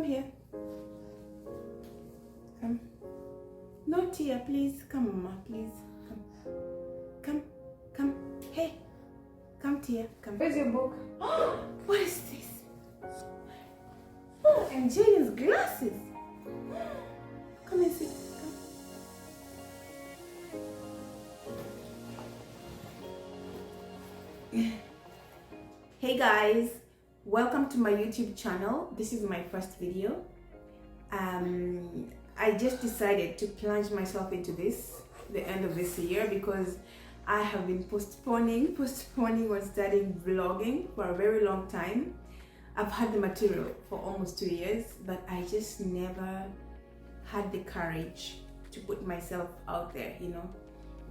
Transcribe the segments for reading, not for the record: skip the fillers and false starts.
here. Come. No, Tia, please. Come, Mama, please. Come. Hey. Come, Tia. Come. Where's your book? What is this? Oh, and Jaden's glasses. Come and sit. Come. Hey guys, welcome to my YouTube channel. This is my first video. I just decided to plunge myself into the end of this year, because I have been postponing on starting vlogging for a very long time. I've had the material for almost 2 years, but I just never had the courage to put myself out there, you know,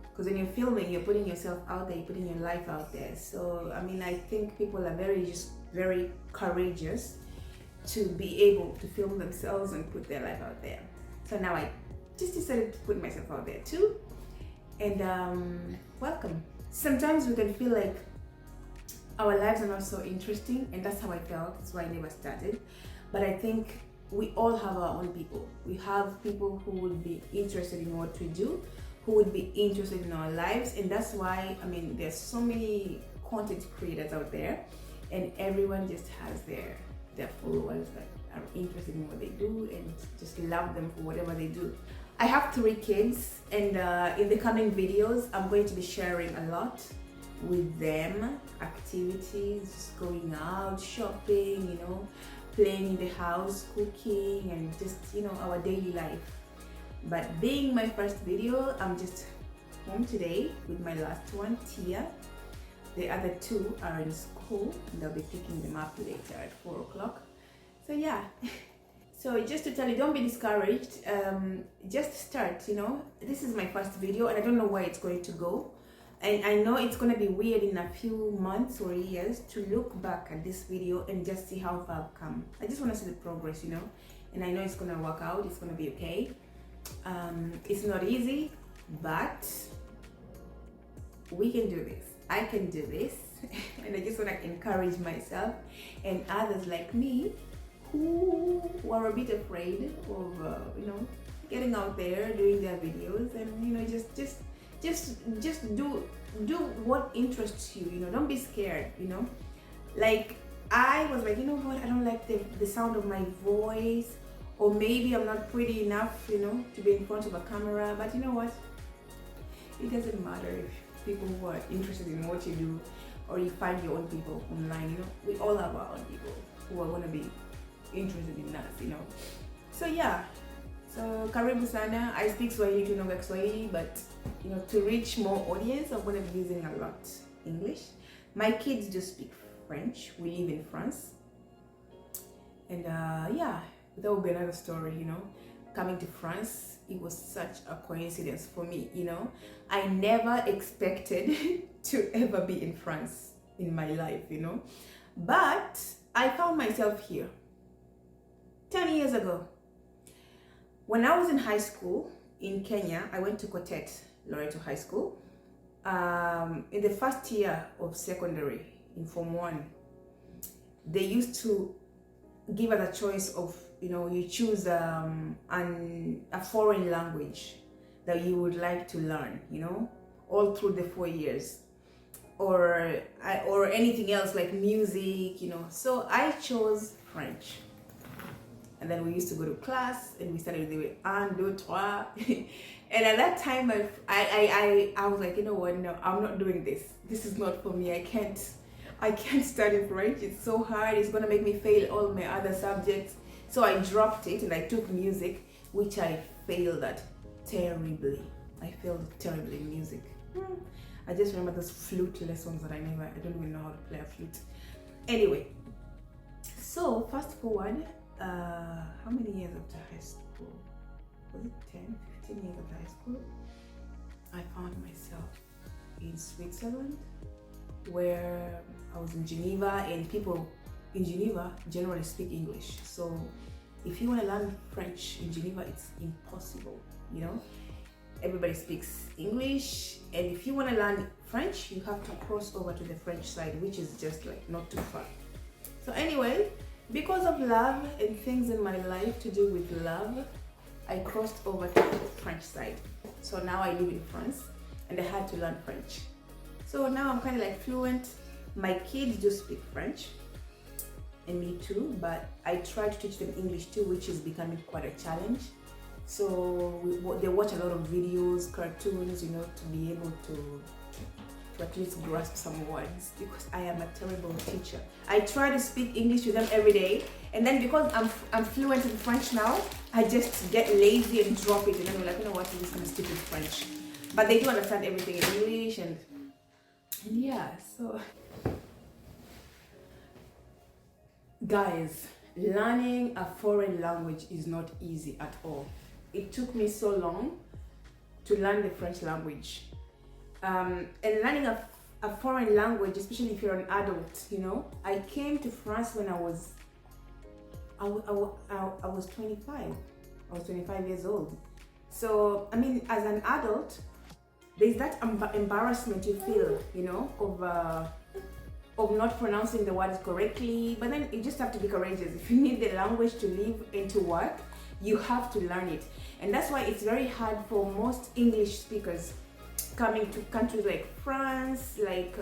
because when you're filming, you're putting yourself out there, you're putting your life out there. So I mean, I think people are very courageous to be able to film themselves and put their life out there. So now I just decided to put myself out there too. And welcome. Sometimes we can feel like our lives are not so interesting, and that's how I felt. That's why I never started. But I think we all have our own people. We have people who would be interested in what we do, who would be interested in our lives, and that's why, I mean, there's so many content creators out there, and everyone just has their followers that are interested in what they do and just love them for whatever they do. I have 3 kids, and in the coming videos, I'm going to be sharing a lot with them, activities, just going out, shopping, you know, playing in the house, cooking, and just, you know, our daily life. But being my first video, I'm just home today with my last one, Tia. The other 2 are in school, and I'll be picking them up later at 4 o'clock. So yeah. So just to tell you, don't be discouraged. Just start, you know. This is my first video, and I don't know where it's going to go. And I know it's going to be weird in a few months or years to look back at this video and just see how far I've come. I just want to see the progress, you know. And I know it's going to work out. It's going to be okay. It's not easy, but we can do this. I can do this. And I just want to encourage myself and others like me who are a bit afraid of, you know, getting out there, doing their videos, and, you know, just do what interests you, you know. Don't be scared, you know. Like, I was like, you know what, I don't like the sound of my voice, or maybe I'm not pretty enough, you know, to be in front of a camera. But you know what, it doesn't matter if people who are interested in what you do, or you find your own people online, you know. We all have our own people who are going to be interested in us, you know. So yeah, so karibu sana. I speak Swahili to know Swahili, but you know, to reach more audience, I'm going to be using a lot English. My kids do speak French. We live in France, and yeah, that will be another story, you know. Coming to France, it was such a coincidence for me, you know. I never expected to ever be in France in my life, you know, but I found myself here 10 years ago. When I was in high school in Kenya, I went to Kotet Loreto High School. In the first year of secondary, in Form 1, they used to give us a choice of, you know, you choose a foreign language that you would like to learn, you know, all through the 4 years, or anything else like music, you know. So I chose French. And then we used to go to class, and we started with the 1, 2, 3. And at that time, I was like, you know what, no, I'm not doing this. This is not for me. I can't study French. It's so hard. It's gonna make me fail all my other subjects. So I dropped it, and I took music, which I failed at terribly. I failed terribly in music. I just remember those flute lessons that I don't even know how to play a flute. Anyway, so fast forward, how many years after high school? Was it 10, 15 years after high school? I found myself in Switzerland, where I was in Geneva, and people in Geneva generally speak English. So if you want to learn French in Geneva, it's impossible, you know. Everybody speaks English, and if you want to learn French, you have to cross over to the French side, which is just like not too far. So anyway, Because of love and things in my life to do with love, I crossed over to the French side. So now I live in France and I had to learn French. So now I'm kind of like fluent. My kids do speak French and me too, but I try to teach them English too, which is becoming quite a challenge. So they watch a lot of videos, cartoons, you know, to be able to at least grasp some words, because I am a terrible teacher. I try to speak English with them every day, and then because I'm fluent in French now, I just get lazy and drop it, and then we're like, you know what, I'm just gonna stick with French. But they do understand everything in English, and yeah, so guys, learning a foreign language is not easy at all. It took me so long to learn the French language. And learning a foreign language, especially if you're an adult, you know. I came to France when I was 25. I was 25 years old. So, I mean, as an adult, there's that embarrassment you feel, you know, of not pronouncing the words correctly. But then you just have to be courageous. If you need the language to live and to work, you have to learn it. And that's why it's very hard for most English speakers coming to countries like France, like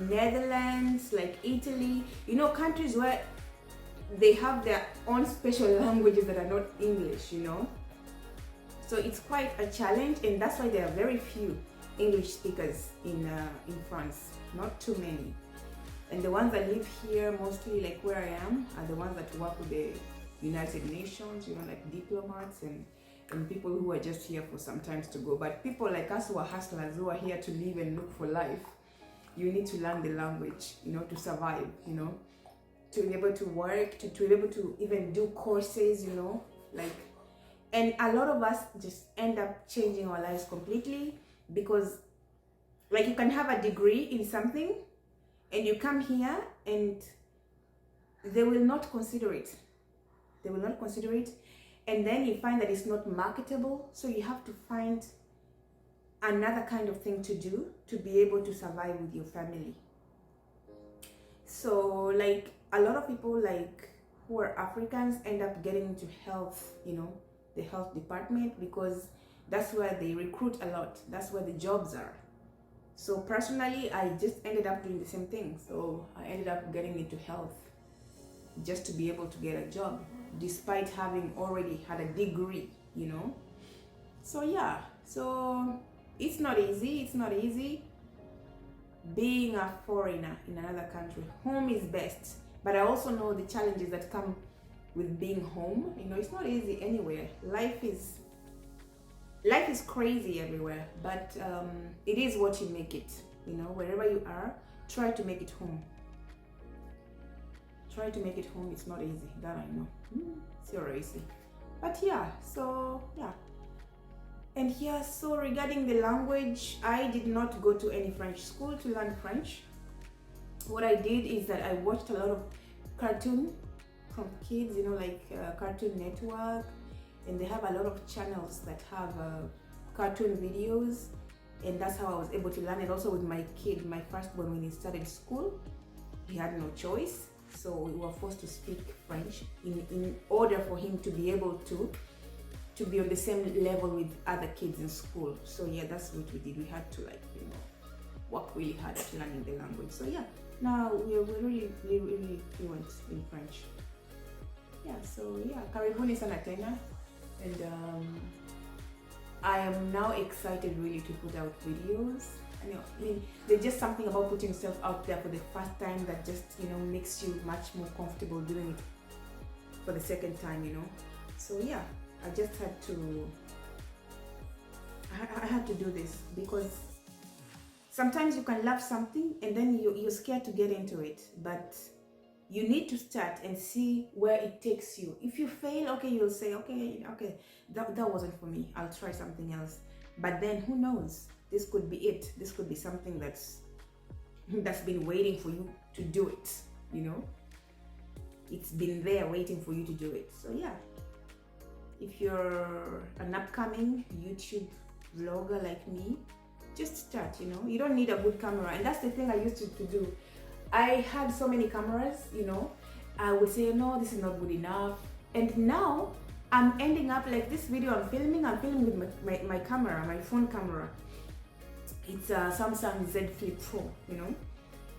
Netherlands, like Italy, you know, countries where they have their own special languages that are not English, you know. So it's quite a challenge, and that's why there are very few English speakers in France, not too many. And the ones that live here, mostly like where I am, are the ones that work with the United Nations, you know, like diplomats and people who are just here for some time to go. But people like us who are hustlers, who are here to live and look for life, you need to learn the language, you know, to survive, you know, to be able to work, to be able to even do courses, you know, like, and a lot of us just end up changing our lives completely, because like you can have a degree in something and you come here and they will not consider it. They will not consider it. And then you find that it's not marketable, so you have to find another kind of thing to do to be able to survive with your family. So like a lot of people like who are Africans end up getting into health, you know, the health department, because that's where they recruit a lot. That's where the jobs are. So personally, I just ended up doing the same thing. So I ended up getting into health just to be able to get a job, despite having already had a degree, you know. So yeah, so it's not easy. It's not easy being a foreigner in another country. Home is best, but I also know the challenges that come with being home. You know, it's not easy anywhere. Life is crazy everywhere, but it is what you make it. You know, wherever you are, try to make it home. Try to make it home. It's not easy, that I know. It's not easy. But yeah, so yeah. And here, so regarding the language, I did not go to any French school to learn French. What I did is that I watched a lot of cartoon from kids, you know, like Cartoon Network, and they have a lot of channels that have cartoon videos, and that's how I was able to learn it. Also with my kid, my firstborn, when he started school, he had no choice. So we were forced to speak French in order for him to be able to be on the same level with other kids in school. So yeah, that's what we did. We had to, like, you know, work really hard at learning the language. So yeah, now we're really fluent in French. Yeah, so yeah, karibuni sana tena, and I am now excited really to put out videos. I mean, there's just something about putting yourself out there for the first time that just, you know, makes you much more comfortable doing it for the second time, you know. So yeah, I just had to, I had to do this, because sometimes you can love something and then you're scared to get into it, but you need to start and see where it takes you. If you fail, okay, you'll say, okay, that wasn't for me, I'll try something else. But then who knows? This could be it. This could be something that's been waiting for you to do it, you know? It's been there waiting for you to do it. So yeah, if you're an upcoming YouTube vlogger like me, just start, you know? You don't need a good camera. And that's the thing I used to do. I had so many cameras, you know, I would say, no, this is not good enough. And now I'm ending up like this video I'm filming with my camera, my phone camera. It's a Samsung ZFLIP4, you know,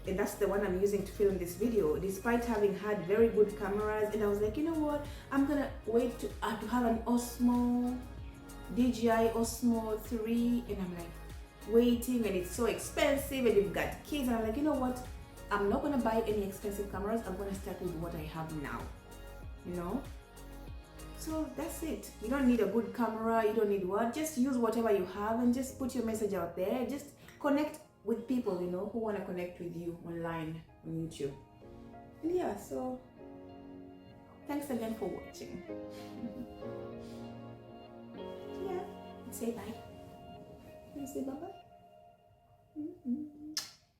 and that's the one I'm using to film this video, despite having had very good cameras. And I was like, you know what, I'm gonna wait to have an Osmo, DJI Osmo 3, and I'm like waiting, and it's so expensive, and you've got kids, and I'm like, you know what, I'm not gonna buy any expensive cameras. I'm gonna start with what I have now, you know. So that's it. You don't need a good camera, you don't need what, just use whatever you have and just put your message out there. Just connect with people, you know, who want to connect with you online on YouTube. And yeah, so thanks again for watching. Yeah, say bye. Can you say bye-bye?